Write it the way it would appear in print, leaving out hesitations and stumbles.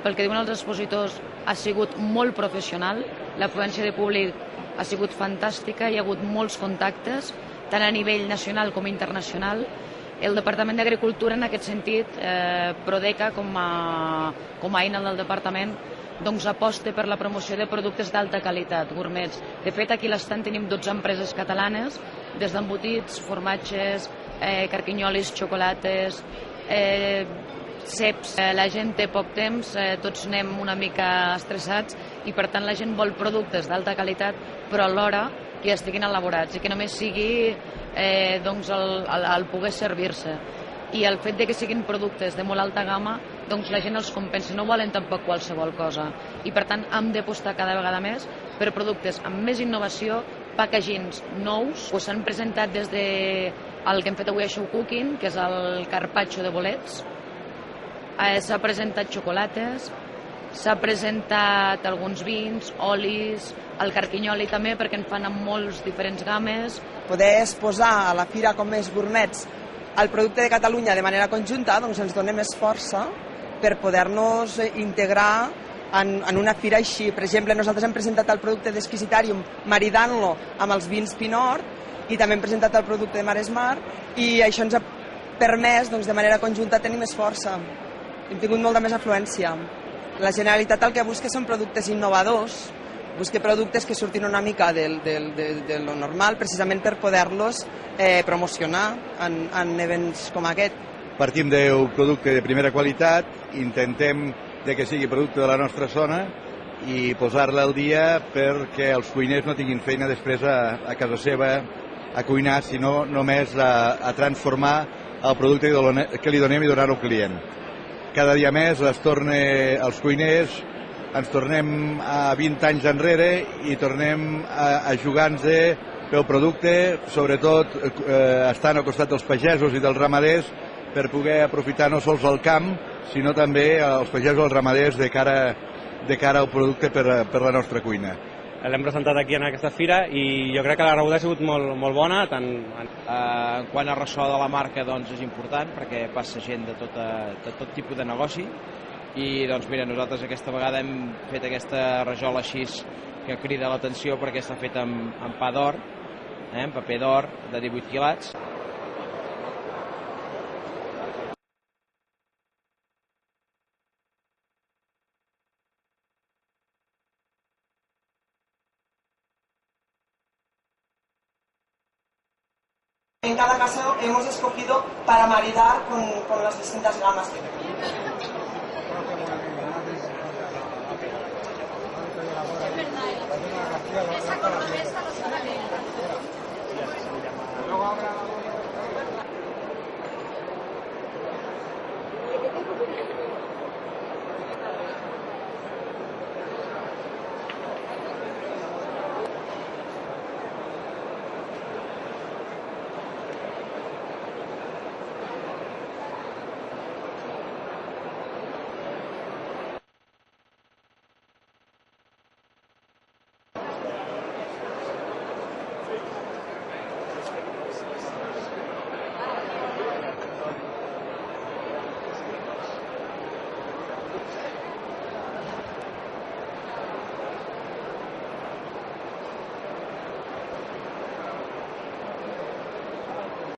Pel que diuen els expositors, ha sigut molt professional, l'afluència de públic ha sigut fantàstica, hi ha hagut molts contactes, tant a nivell nacional com internacional. El Departament d'Agricultura, en aquest sentit, Prodeca, com a eina del departament, doncs aposta per la promoció de productes d'alta qualitat, gourmets. De fet, aquí a l'estand tenim 12 empreses catalanes, des d'embotits, formatges, carquinyolis, xocolates, ceps. La gent té poc temps, tots anem una mica estressats i per tant la gent vol productes d'alta qualitat però alhora que estiguin elaborats i que només sigui el poder servir-se. I el fet de que siguin productes de molt alta gamma, doncs la gent els compensa, no volen tampoc qualsevol cosa. I per tant hem d'apostar cada vegada més per productes amb més innovació, packagings nous. S'han presentat des del que hem fet avui a Show Cooking, que és el carpaccio de bolets, s'ha presentat xocolates, s'ha presentat alguns vins, olis, el carquinyoli també, perquè en fan amb molts diferents games. Poder exposar a la fira com més gourmets el producte de Catalunya de manera conjunta doncs ens dona més força per poder-nos integrar en una fira així. Per exemple, nosaltres hem presentat el producte d'Exquisitarium maridant-lo amb els vins Pinot i també hem presentat el producte de Maresmar i això ens ha permès de manera conjunta tenir més força. Hem tingut molta més afluència. La Generalitat el que busca són productes innovadors, busca productes que surtin una mica de lo normal, precisament per poder-los promocionar en events com aquest. Partim d'un producte de primera qualitat, intentem que sigui producte de la nostra zona i posar-la al dia perquè els cuiners no tinguin feina després a casa seva a cuinar, sinó només a transformar el producte que li donem i donar-ho al client. Cada dia més els cuiners ens tornem a 20 anys enrere i tornem a jugar-nos pel producte, sobretot estant al costat dels pagesos i dels ramaders per poder aprofitar no sols el camp, sinó també els pagesos i els ramaders de cara al producte per la nostra cuina. L'hem presentat aquí en aquesta fira i jo crec que la rebuda ha sigut molt bona. Quant a ressò de la marca és important perquè passa gent de tot tipus de negoci i mira, nosaltres aquesta vegada hem fet aquesta rajola així que crida l'atenció perquè està feta amb pa d'or, amb paper d'or de 18 quilats. En cada caso hemos escogido para maridar con las distintas gamas que tenemos. Es verdad, esa cordobesa